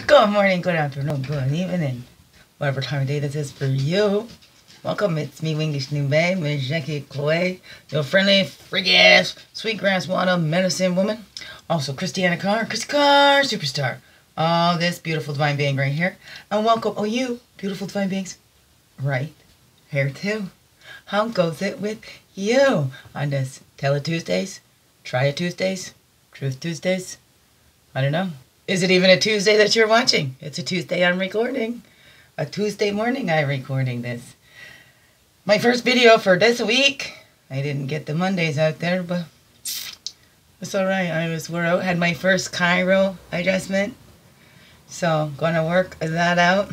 Good morning, good afternoon, good evening, whatever time of day this is for you. Welcome, it's me, Wingish Nube, Miss Jackie Chloe, your friendly, freaky ass, sweetgrass water medicine woman. Also, Christiana Carr, Christy Carr, superstar. Oh, this beautiful divine being right here. And welcome, oh, you beautiful divine beings, right here too. How goes it with you on this Tell It Tuesdays, Try It Tuesdays, Truth Tuesdays? I don't know. Is it even a Tuesday that you're watching? It's a Tuesday I'm recording. A Tuesday morning I'm recording this. My first video for this week. I didn't get the Mondays out there, but it's alright. I had my first chiro adjustment. So, gonna work that out.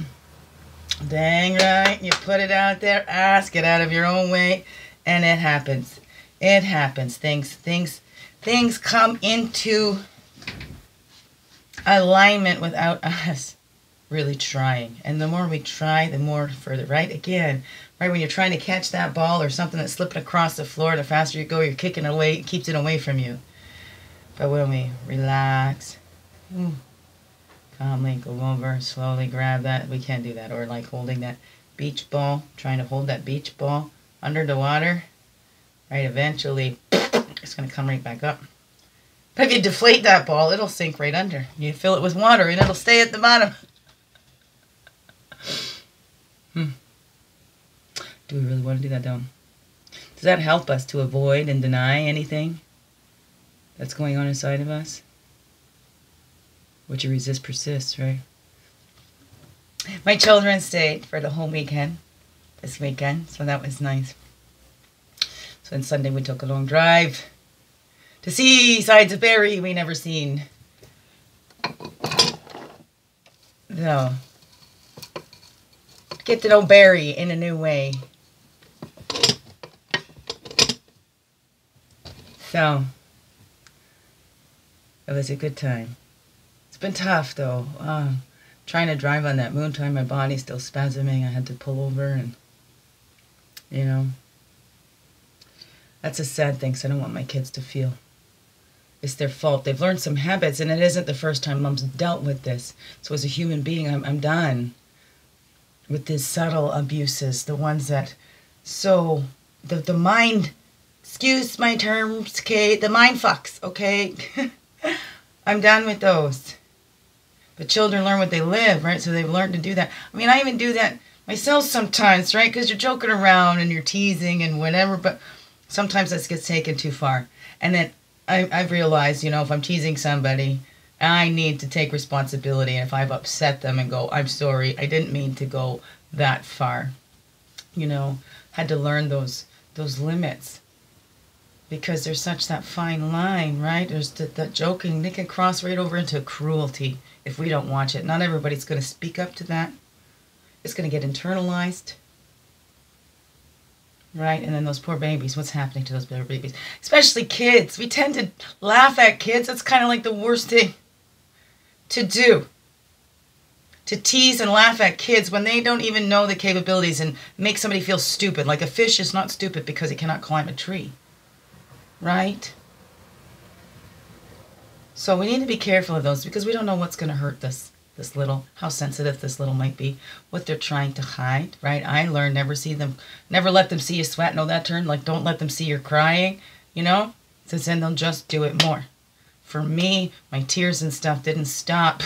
Dang right. You put it out there, ask it out of your own way, and it happens. It happens. Things come into alignment without us really trying. And the more we try, the more further, right? Again, right, when you're trying to catch that ball or something that's slipping across the floor, the faster you go, you're kicking it away, it keeps it away from you. But when we relax, calmly go over, slowly grab that, we can't do that. Or like holding that beach ball, trying to hold that beach ball under the water, right? Eventually, it's going to come right back up. But if you deflate that ball, it'll sink right under. You fill it with water and it'll stay at the bottom. Do we really want to do that though? Does that help us to avoid and deny anything that's going on inside of us? What you resist persists, right? My children stayed for the whole weekend, this weekend, so that was nice. So on Sunday we took a long drive to see sides of Barrie we never seen. So, get to know Barrie in a new way. So, it was a good time. It's been tough though. Trying to drive on that moon time, my body's still spasming. I had to pull over and, you know, that's a sad thing, so I don't want my kids to feel it's their fault. They've learned some habits, and it isn't the first time Mom's dealt with this. So as a human being, I'm done with these subtle abuses, the ones that, so, the mind, excuse my terms, okay, the mind fucks, okay? I'm done with those. But children learn what they live, right? So they've learned to do that. I mean, I even do that myself sometimes, right? Because you're joking around and you're teasing and whatever, but sometimes this gets taken too far. And then I've realized, you know, if I'm teasing somebody, I need to take responsibility. And if I've upset them and go, I'm sorry, I didn't mean to go that far. You know, had to learn those limits. Because there's such that fine line, right? There's that joking, they can cross right over into cruelty if we don't watch it. Not everybody's going to speak up to that. It's going to get internalized. Right, and then those poor babies, what's happening to those poor babies? Especially kids. We tend to laugh at kids. That's kind of like the worst thing to do. To tease and laugh at kids when they don't even know the capabilities and make somebody feel stupid. Like a fish is not stupid because it cannot climb a tree. Right? So we need to be careful of those because we don't know what's going to hurt this little, how sensitive this little might be, what they're trying to hide, right? I learned never let them see you sweat, know that term? Like, don't let them see you're crying, you know? Since then, they'll just do it more. For me, my tears and stuff didn't stop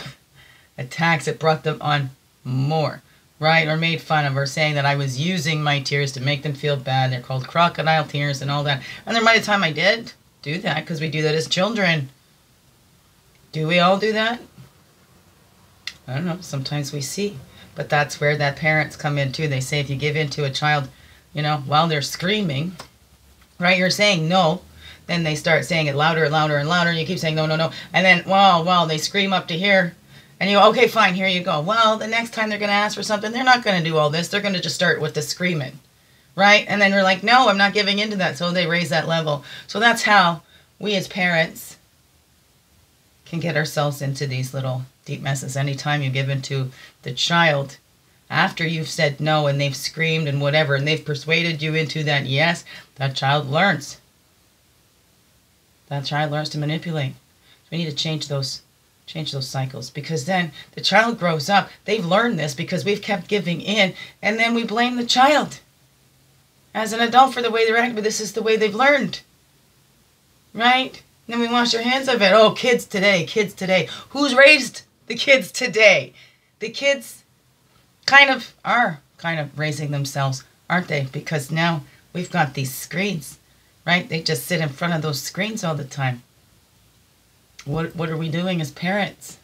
attacks. It brought them on more, right? Or made fun of, or saying that I was using my tears to make them feel bad. They're called crocodile tears and all that. And there might have time I did do that, because we do that as children. Do we all do that? I don't know, sometimes we see. But that's where that parents come in too. They say if you give in to a child, you know, while they're screaming, right, you're saying no, then they start saying it louder and louder and louder, and you keep saying no, no, no. And then, well, they scream up to here, and you go, okay, fine, here you go. Well, the next time they're going to ask for something, they're not going to do all this. They're going to just start with the screaming, right? And then you're like, no, I'm not giving in to that. So they raise that level. So that's how we as parents can get ourselves into these little deep messes. Anytime you give in to the child, after you've said no and they've screamed and whatever, and they've persuaded you into that yes, that child learns. That child learns to manipulate. We need to change those Change those cycles, because then the child grows up. They've learned this because we've kept giving in, and then we blame the child as an adult for the way they're acting, but this is the way they've learned, right? And then we wash our hands of it. Oh, kids today, kids today. Who's raised the kids today? The kids are raising themselves, aren't they? Because now we've got these screens, right? They just sit in front of those screens all the time. What are we doing as parents?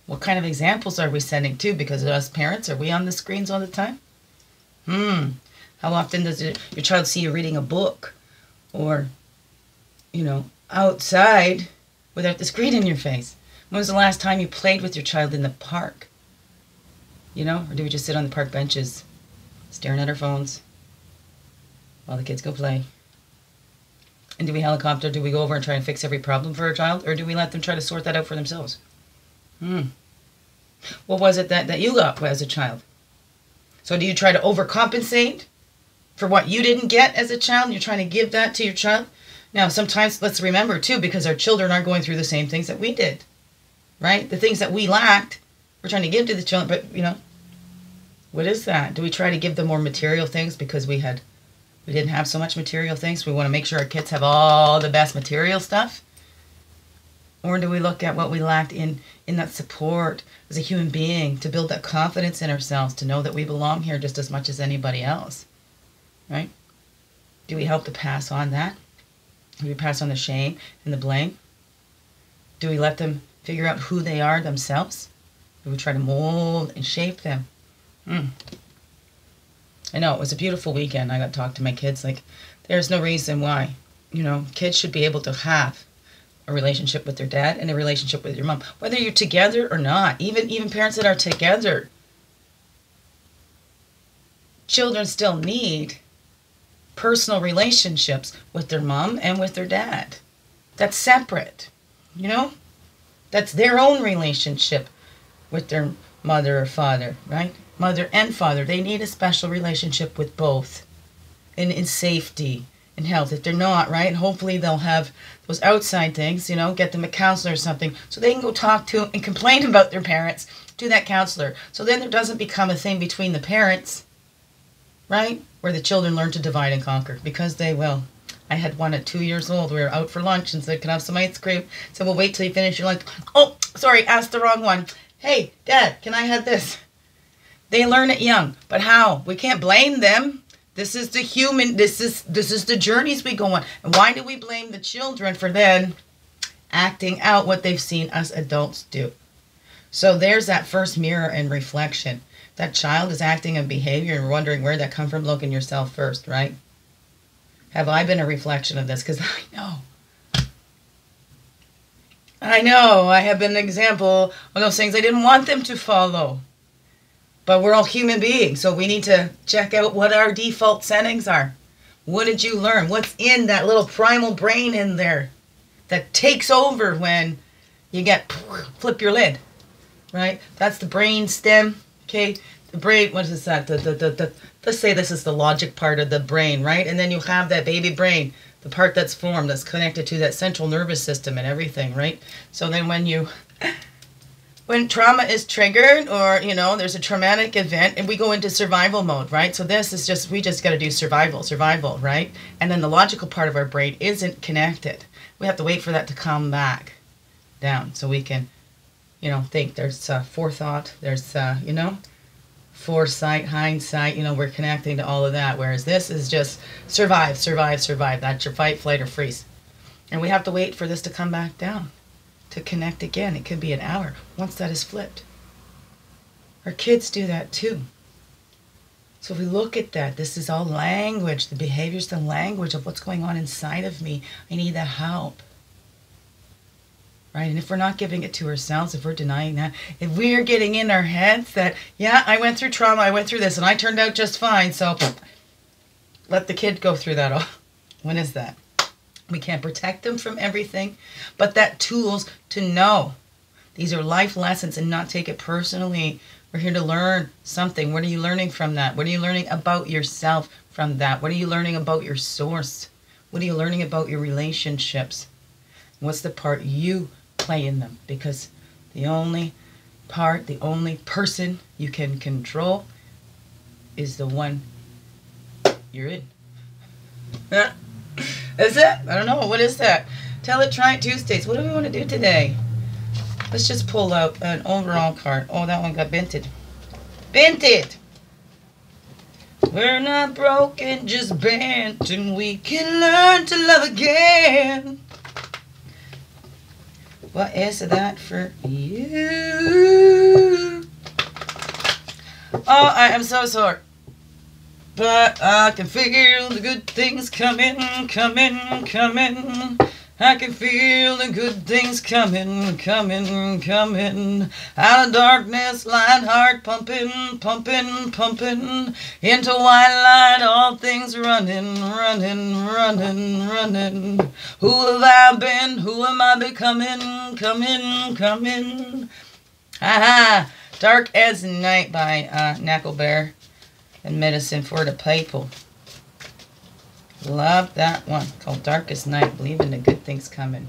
What kind of examples are we setting too? Because as parents, are we on the screens all the time? How often does your child see you reading a book or, outside without the screen in your face? When was the last time you played with your child in the park? Or do we just sit on the park benches staring at our phones while the kids go play? And do we helicopter? Do we go over and try and fix every problem for our child? Or do we let them try to sort that out for themselves? What was it that you got as a child? So do you try to overcompensate for what you didn't get as a child? You're trying to give that to your child? Now, sometimes, let's remember too, because our children are going through the same things that we did, right? The things that we lacked, we're trying to give to the children, but, what is that? Do we try to give them more material things because we didn't have so much material things? We want to make sure our kids have all the best material stuff? Or do we look at what we lacked in that support as a human being, to build that confidence in ourselves, to know that we belong here just as much as anybody else, right? Do we help to pass on that? Do we pass on the shame and the blame? Do we let them figure out who they are themselves? Do we try to mold and shape them? I know, it was a beautiful weekend. I got to talk to my kids. There's no reason why, kids should be able to have a relationship with their dad and a relationship with your mom, whether you're together or not. Even parents that are together, children still need personal relationships with their mom and with their dad. That's separate, That's their own relationship with their mother or father, right? Mother and father, they need a special relationship with both in safety and health. If they're not, right, hopefully they'll have those outside things, get them a counselor or something so they can go talk to and complain about their parents to that counselor. So then there doesn't become a thing between the parents, right, where the children learn to divide and conquer, because they will. I had one at 2 years old. We were out for lunch and said, "Can I have some ice cream?" So we'll wait till you finish your lunch. Oh, sorry, asked the wrong one. "Hey, Dad, can I have this?" They learn it young, but how? We can't blame them. This is the journeys we go on. And why do we blame the children for then acting out what they've seen us adults do? So there's that first mirror and reflection. That child is acting in behavior and wondering where that come from. Look in yourself first, right? Have I been a reflection of this? Because I know I have been an example of those things I didn't want them to follow. But we're all human beings, so we need to check out what our default settings are. What did you learn? What's in that little primal brain in there that takes over when you flip your lid, right? That's the brain stem, okay? The brain, what is that? Let's say this is the logic part of the brain, right? And then you have that baby brain, the part that's formed, that's connected to that central nervous system and everything, right? So then when trauma is triggered, or, there's a traumatic event, and we go into survival mode, right? So this is we just got to do survival, right? And then the logical part of our brain isn't connected. We have to wait for that to come back down so we can, think. There's forethought, there's, foresight, hindsight, we're connecting to all of that. Whereas this is just survive. That's your fight, flight, or freeze. And we have to wait for this to come back down, to connect again. It could be an hour once that is flipped. Our kids do that too. So if we look at that, this is all language. The behavior's the language of what's going on inside of me. I need that help. Right? And if we're not giving it to ourselves, if we're denying that, if we're getting in our heads that, yeah, I went through trauma, I went through this, and I turned out just fine, so let the kid go through that all. When is that? We can't protect them from everything, but that tools to know. These are life lessons, and not take it personally. We're here to learn something. What are you learning from that? What are you learning about yourself from that? What are you learning about your source? What are you learning about your relationships? What's the part you play in them, because the only person you can control is the one you're in. That's it. I don't know. What is that? Tell It, Try It Tuesdays. What do we want to do today? Let's just pull out an overall card. Oh, that one got bented. Bented! We're not broken, just bent, and we can learn to love again. What is that for you? Oh, I am so sore. But I can feel the good things coming, coming, coming. I can feel the good things coming, coming, coming. Out of darkness, light heart pumping, pumping, pumping. Into white light, all things running, running, running, running. Who have I been? Who am I becoming? Coming, coming. Ha! Dark as Night by Knucklebear and Medicine for the People. Love that one. Called Darkest Night. Believe in the good things coming.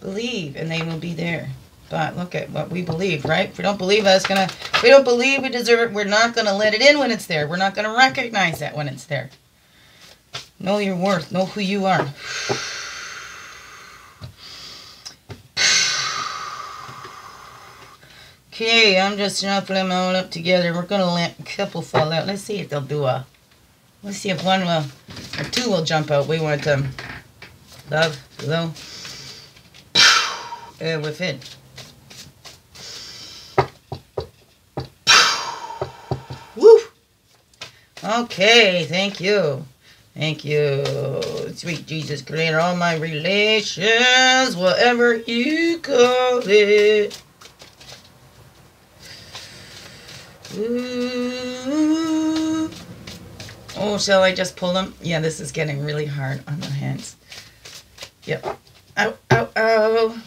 Believe and they will be there. But look at what we believe, right? If we don't believe it's gonna, if we don't believe we deserve it, we're not gonna let it in when it's there. We're not gonna recognize that when it's there. Know your worth. Know who you are. Okay, I'm just shuffling them all up together. We're gonna let a couple fall out. Let's see if they'll do a. Let's see if one will, or two will jump out. We want love, hello, within. Woo! Okay, thank you. Thank you. Sweet Jesus, creator, all my relations, whatever you call it. Ooh. Oh, shall I just pull them? Yeah, this is getting really hard on my hands. Yep. Ow, ow, ow.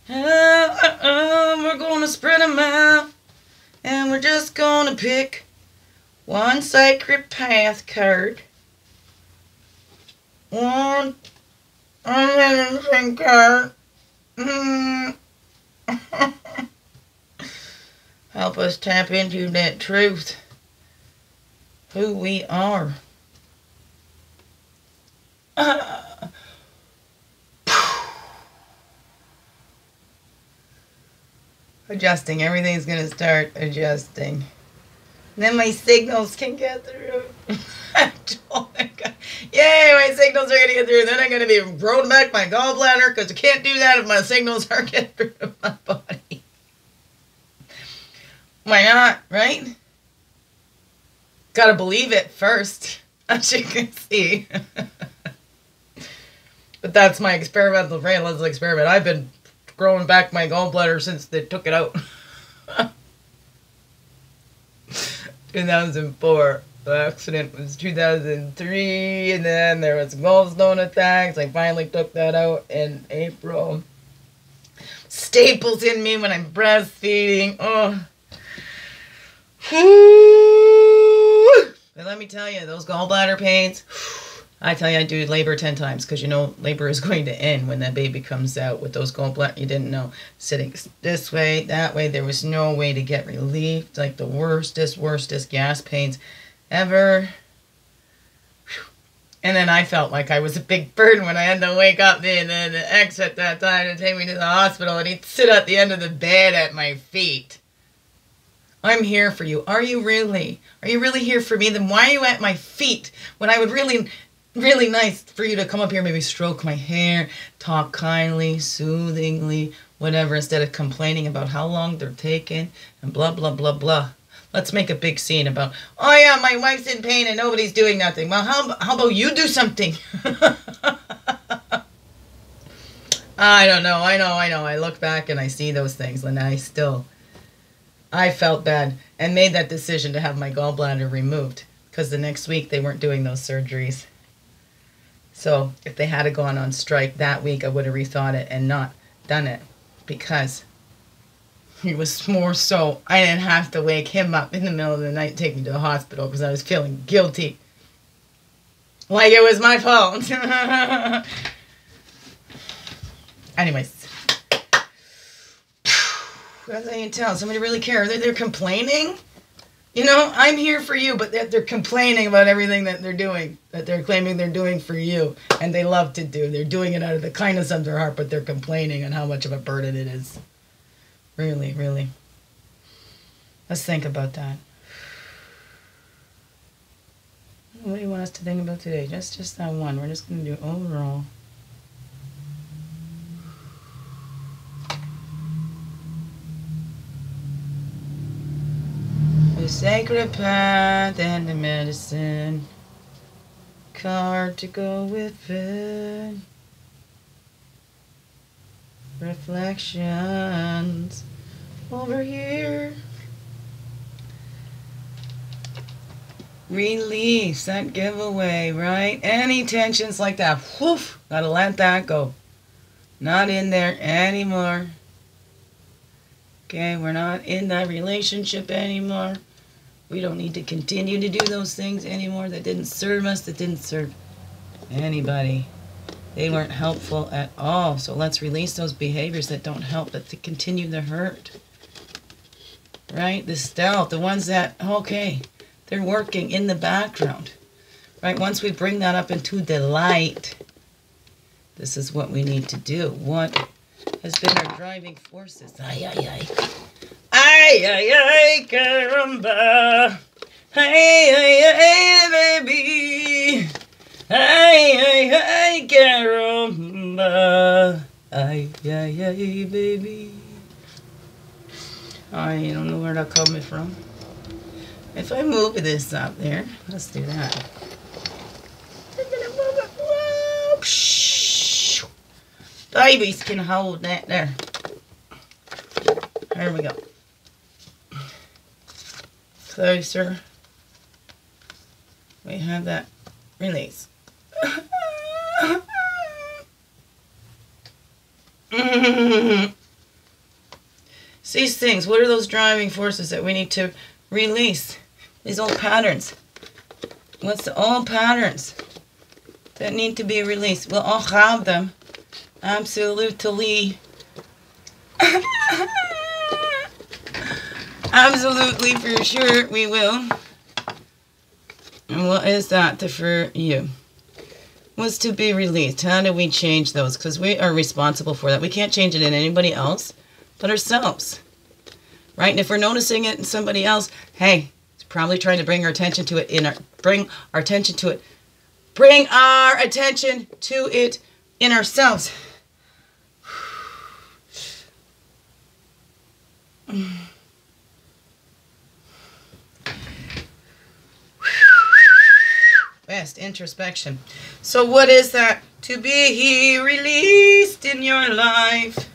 We're going to spread them out. And we're just going to pick one Sacred Path card. One Medicine card. Help us tap into that truth. Who we are. Adjusting. Everything's going to start adjusting. And then my signals can get through. Yay, my signals are going to get through. Then I'm going to be rolling back my gallbladder because I can't do that if my signals aren't getting through to my body. Why not, right? Gotta believe it first, as you can see. But that's my experimental brainless experiment. I've been growing back my gallbladder since they took it out. 2004. The accident was 2003, and then there was gallstone attacks. I finally took that out in April. Staples in me when I'm breastfeeding. Oh. And let me tell you, those gallbladder pains, I tell you, I do labor 10 times because you know labor is going to end when that baby comes out with those gallbladder. You didn't know. Sitting this way, that way, there was no way to get relief. It's like the worstest gas pains ever. And then I felt like I was a big burden when I had to wake up and then the ex at that time to take me to the hospital, and he'd sit at the end of the bed at my feet. I'm here for you. Are you really? Are you really here for me? Then why are you at my feet when I would really nice for you to come up here, maybe stroke my hair, talk kindly, soothingly, whatever, instead of complaining about how long they're taking and blah, blah, blah, blah. Let's make a big scene about, oh yeah, my wife's in pain and nobody's doing nothing. Well, how about you do something? I don't know. I know. I look back and I see those things and I felt bad and made that decision to have my gallbladder removed because the next week they weren't doing those surgeries. So if they had gone on strike that week, I would have rethought it and not done it because it was more so I didn't have to wake him up in the middle of the night and take me to the hospital because I was feeling guilty. Like it was my fault. Anyways. As I can tell, somebody really cares. They're complaining. You know, I'm here for you, but they're complaining about everything that they're doing, that they're claiming they're doing for you, and they love to do. They're doing it out of the kindness of their heart, but they're complaining on how much of a burden it is. Really, really. Let's think about that. What do you want us to think about today? Just that one. We're just going to do overall. The sacred path and the medicine card to go with it. Reflections over here. Release that giveaway, right? Any tensions like that, whoof, gotta let that go. Not in there anymore. Okay, we're not in that relationship anymore. We don't need to continue to do those things anymore that didn't serve us, that didn't serve anybody. They weren't helpful at all. So let's release those behaviors that don't help, but to continue the hurt. Right? The stealth, the ones that, okay, they're working in the background. Right? Once we bring that up into the light, this is what we need to do. What has been our driving forces? Ay, ay, ay. Ay, ay, ay, caramba. Ay, ay, ay, baby. Ay, ay, ay, caramba. Ay, ay, ay, baby. I don't know where that coming from. If I move this up there, let's do that. I'm gonna move it. Whoa. Psh. Babies can hold that there. There we go. Closer. We have that release. These things, what are those driving forces that we need to release? These old patterns. What's the old patterns that need to be released? We'll all have them. Absolutely. Absolutely, for sure, we will. And what is that for you? What's to be released? How do we change those? Because we are responsible for that. We can't change it in anybody else but ourselves. Right? And if we're noticing it in somebody else, hey, it's probably trying to bring our attention to it bring our attention to it in ourselves. Best introspection. So what is that to be released in your life?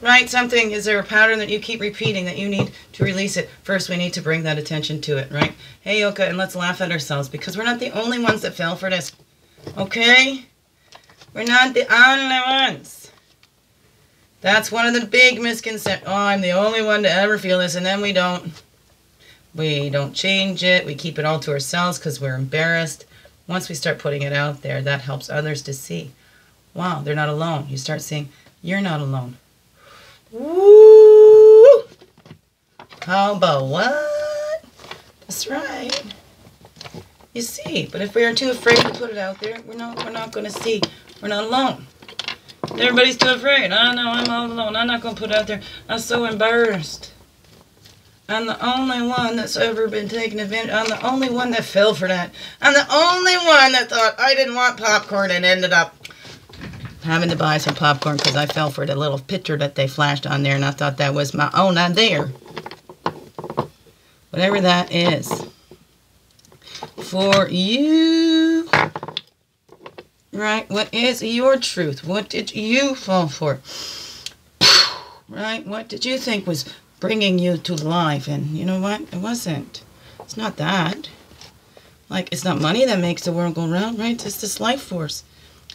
Right? Something, is there a pattern that you keep repeating that you need to release it? First, we need to bring that attention to it, right? Hey, Yoka, and let's laugh at ourselves because we're not the only ones that fell for this. Okay? We're not the only ones. That's one of the big misconceptions. Oh, I'm the only one to ever feel this, and then we don't. We don't change it. We keep it all to ourselves because we're embarrassed. Once we start putting it out there, that helps others to see. Wow, they're not alone. You start seeing, you're not alone. Woo! How about what? That's right. You see, but if we are too afraid to put it out there, we're not going to see. We're not alone. Everybody's too afraid. I know, I'm all alone. I'm not going to put it out there. I'm so embarrassed. I'm the only one that's ever been taken advantage. I'm the only one that fell for that. I'm the only one that thought I didn't want popcorn and ended up having to buy some popcorn because I fell for the little picture that they flashed on there and I thought that was my own idea. Whatever that is. For you. Right? What is your truth? What did you fall for? Right? What did you think was bringing you to life? And you know what? It wasn't. It's not that. Like, it's not money that makes the world go round, right? It's this life force.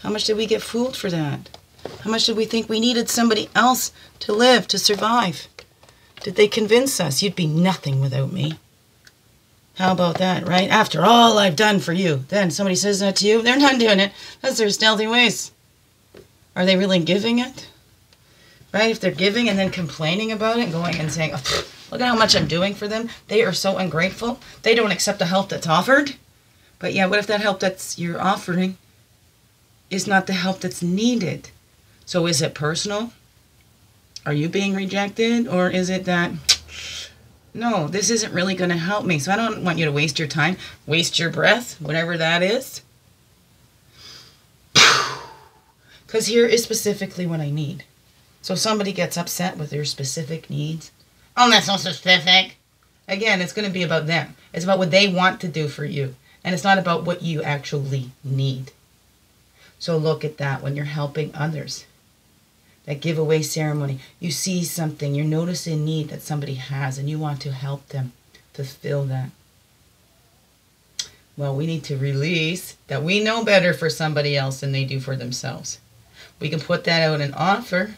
How much did we get fooled for that? How much did we think we needed somebody else to live, to survive? Did they convince us you'd be nothing without me? How about that, right? After all I've done for you. Then somebody says that to you. They're not doing it. That's their stealthy ways. Are they really giving it? right? If they're giving and then complaining about it and going and saying, oh, look at how much I'm doing for them. They are so ungrateful. They don't accept the help that's offered. But yeah, what if that help that's you're offering is not the help that's needed? So is it personal? Are you being rejected? Or is it that, no, this isn't really going to help me. So I don't want you to waste your time, waste your breath, whatever that is. Because here is specifically what I need. So somebody gets upset with their specific needs. Oh, that's so specific. Again, it's going to be about them. It's about what they want to do for you. And it's not about what you actually need. So look at that when you're helping others. That giveaway ceremony. You see something. You notice a need that somebody has and you want to help them fulfill that. Well, we need to release that we know better for somebody else than they do for themselves. We can put that out and offer.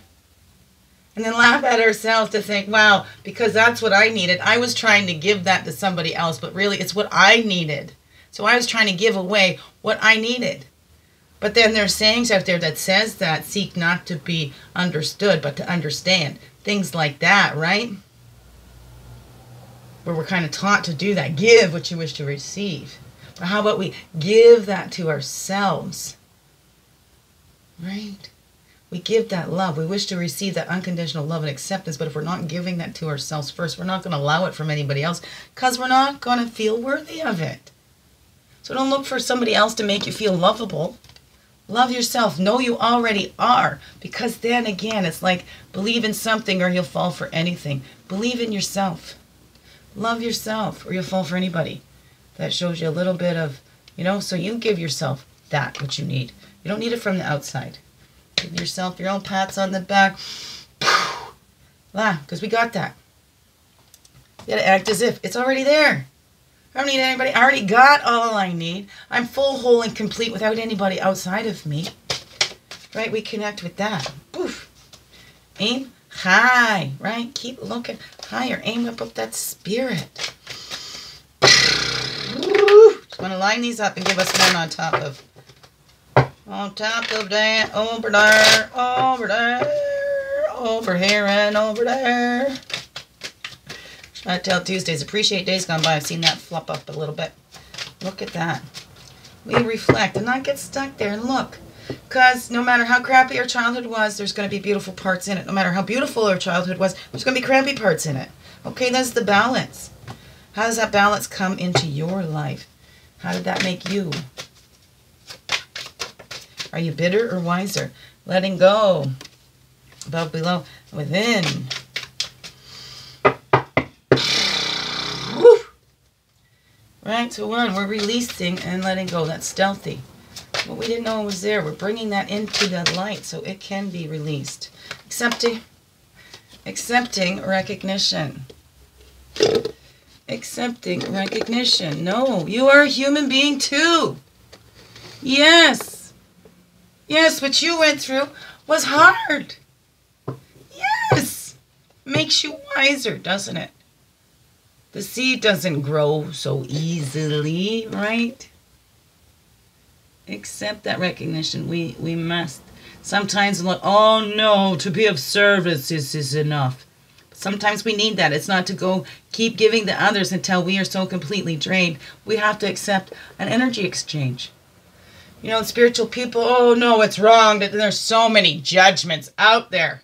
And then laugh at ourselves to think, wow, because that's what I needed. I was trying to give that to somebody else, but really it's what I needed. So I was trying to give away what I needed. But then there's sayings out there that says that seek not to be understood, but to understand. Things like that, right? Where we're kind of taught to do that. Give what you wish to receive. But how about we give that to ourselves? Right? We give that love. We wish to receive that unconditional love and acceptance. But if we're not giving that to ourselves first, we're not going to allow it from anybody else because we're not going to feel worthy of it. So don't look for somebody else to make you feel lovable. Love yourself. Know you already are. Because then again, it's like believe in something or you'll fall for anything. Believe in yourself. Love yourself or you'll fall for anybody. That shows you a little bit of, so you give yourself that which you need. You don't need it from the outside. Give yourself your own pats on the back. Because we got that. You gotta act as if it's already there. I don't need anybody. I already got all I need. I'm full, whole, and complete without anybody outside of me. Right? We connect with that. Poof. Aim high. Right? Keep looking higher. Aim up that spirit. Just want to line these up and give us one on top of that, over there, over here and over there. Untitled Tuesdays. Appreciate days gone by. I've seen that flop up a little bit. Look at that. We reflect and not get stuck there and look. Because no matter how crappy our childhood was, there's going to be beautiful parts in it. No matter how beautiful our childhood was, there's going to be crappy parts in it. Okay, that's the balance. How does that balance come into your life? How did that make you? Are you bitter or wiser? Letting go. Above, below, within. Woo. Right, so we're releasing and letting go. That's stealthy. What we didn't know was there. We're bringing that into the light so it can be released. Accepting recognition. Accepting recognition. No, you are a human being too. Yes. Yes, what you went through was hard. Yes. Makes you wiser, doesn't it? The seed doesn't grow so easily, right? Accept that recognition. We must. Sometimes look, oh no, to be of service is enough. Sometimes we need that. It's not to go keep giving to others until we are so completely drained. We have to accept an energy exchange. Spiritual people, oh no, it's wrong. There's so many judgments out there.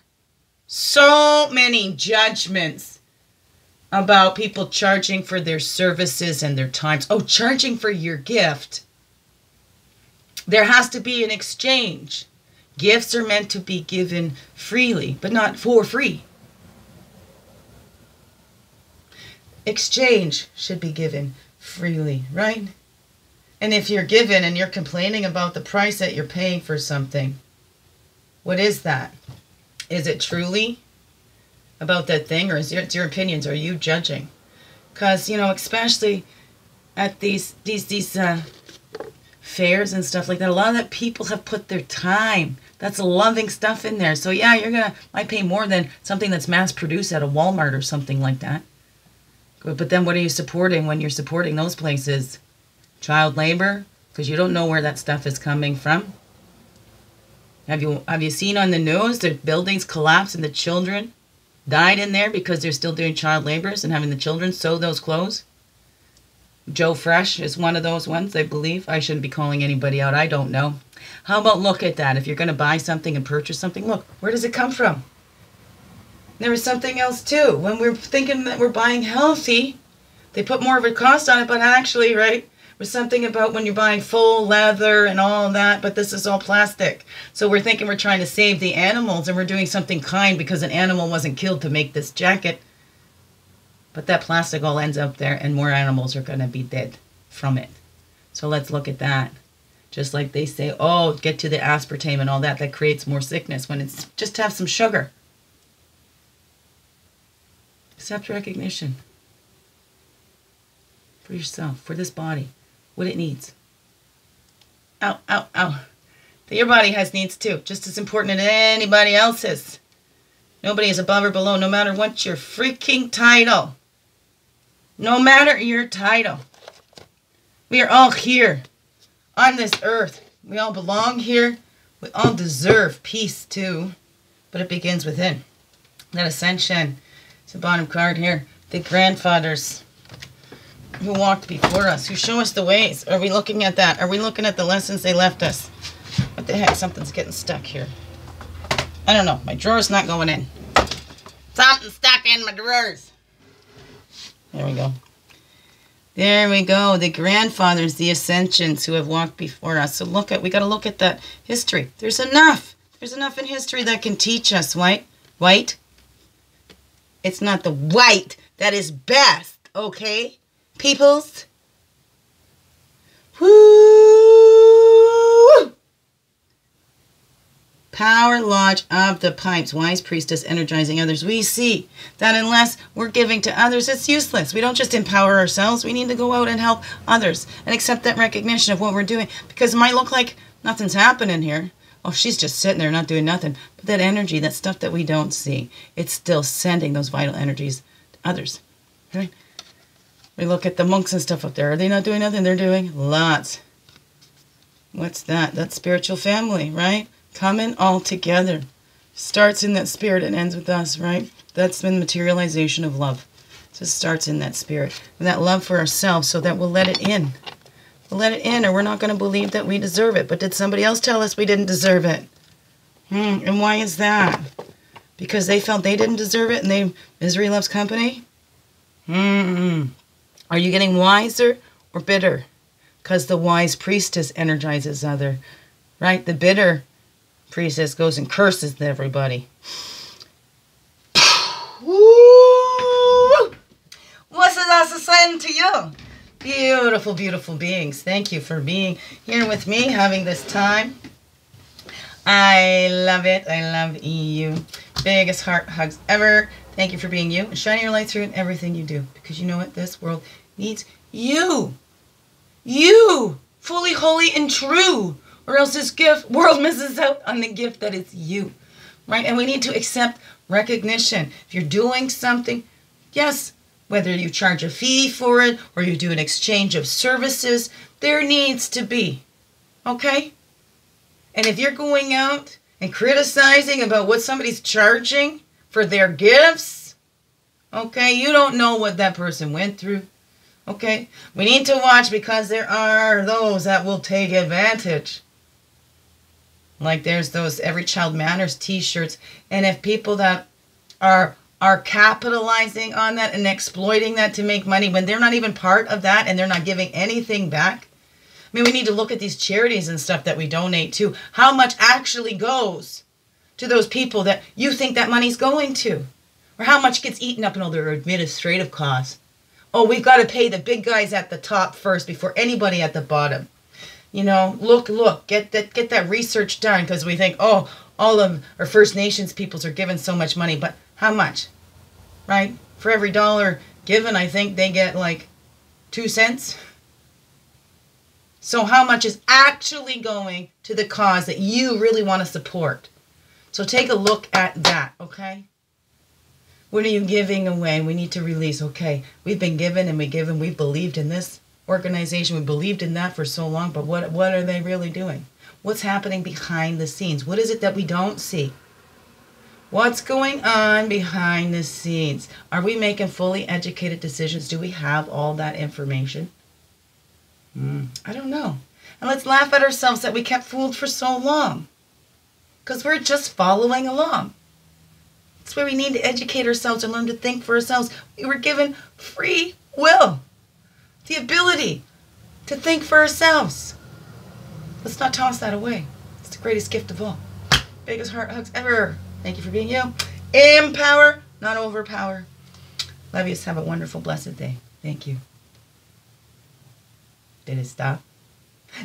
So many judgments about people charging for their services and their times. Oh, charging for your gift. There has to be an exchange. Gifts are meant to be given freely, but not for free. Exchange should be given freely, right? And if you're given and you're complaining about the price that you're paying for something, what is that? Is it truly about that thing, or is it your opinions? Are you judging? Because, especially at these fairs and stuff like that, a lot of that people have put their time. That's loving stuff in there. So yeah, might pay more than something that's mass produced at a Walmart or something like that. But then what are you supporting when you're supporting those places? Child labor? Because you don't know where that stuff is coming from. Have you seen on the news the buildings collapse and the children died in there because they're still doing child labors and having the children sew those clothes? Joe Fresh is one of those ones, I believe. I shouldn't be calling anybody out. I don't know. How about look at that? If you're going to buy something and purchase something, look, where does it come from? There was something else too. When we're thinking that we're buying healthy, they put more of a cost on it, but actually, right, there's something about when you're buying full leather and all that, but this is all plastic. So we're thinking we're trying to save the animals and we're doing something kind because an animal wasn't killed to make this jacket. But that plastic all ends up there and more animals are going to be dead from it. So let's look at that. Just like they say, oh, get to the aspartame and all that. That creates more sickness when it's just have some sugar. Accept recognition. For yourself, for this body, what it needs. Ow, ow, ow. That your body has needs too, just as important as anybody else's. Nobody is above or below, no matter what your freaking title. No matter your title. We are all here on this earth. We all belong here. We all deserve peace too. But it begins within. That ascension. It's the bottom card here. The grandfathers who walked before us, who show us the ways. Are we looking at that? Are we looking at the lessons they left us? What the heck? Something's getting stuck here. I don't know. My drawer's not going in. Something's stuck in my drawers. There we go. There we go. The grandfathers, the ascensions who have walked before us. So we got to look at that history. There's enough. There's enough in history that can teach us, white. It's not the white that is best, okay? Peoples. Woo! Power Lodge of the Pipes. Wise priestess energizing others. We see that unless we're giving to others, it's useless. We don't just empower ourselves. We need to go out and help others and accept that recognition of what we're doing. Because it might look like nothing's happening here. Oh, she's just sitting there not doing nothing. But that energy, that stuff that we don't see, it's still sending those vital energies to others. Right? We look at the monks and stuff up there. Are they not doing nothing? They're doing lots. What's that? That's spiritual family, right? Coming all together. Starts in that spirit and ends with us, right? That's been materialization of love. So it starts in that spirit. And that love for ourselves so that we'll let it in. We'll let it in or we're not going to believe that we deserve it. But did somebody else tell us we didn't deserve it? And why is that? Because they felt they didn't deserve it and misery loves company? Are you getting wiser or bitter? Because the wise priestess energizes other, right? The bitter priestess goes and curses everybody. Woo! What's it saying to you? Beautiful, beautiful beings. Thank you for being here with me, having this time. I love it. I love you. Biggest heart hugs ever. Thank you for being you and shining your light through in everything you do. Because you know what? This world needs you. You. Fully, holy, and true. Or else this world misses out on the gift that is you. Right? And we need to accept recognition. If you're doing something, yes, whether you charge a fee for it or you do an exchange of services, there needs to be. Okay? And if you're going out and criticizing about what somebody's charging for their gifts, okay, you don't know what that person went through. Okay? We need to watch because there are those that will take advantage. Like there's those Every Child Matters t-shirts. And if people that are capitalizing on that and exploiting that to make money when they're not even part of that and they're not giving anything back. I mean, we need to look at these charities and stuff that we donate to. How much actually goes to those people that you think that money's going to? Or how much gets eaten up in all their administrative costs? Oh, we've got to pay the big guys at the top first before anybody at the bottom. You know, look, get that research done because we think, oh, all of our First Nations peoples are given so much money, but how much? Right? For every dollar given, I think they get like 2 cents. So how much is actually going to the cause that you really want to support? So take a look at that, okay? What are you giving away? We need to release, okay, we've been given and we've believed in this organization. We believed in that for so long, but what are they really doing? What's happening behind the scenes? What is it that we don't see? What's going on behind the scenes? Are we making fully educated decisions? Do we have all that information? I don't know. And let's laugh at ourselves that we kept fooled for so long. Because we're just following along. That's where we need to educate ourselves and learn to think for ourselves. We were given free will. The ability to think for ourselves. Let's not toss that away. It's the greatest gift of all. Biggest heart hugs ever. Thank you for being you. Empower, not overpower. Love you. Have a wonderful, blessed day. Thank you. Did it stop?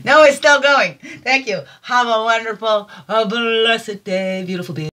No, it's still going. Thank you. Have a wonderful, blessed day. Beautiful being.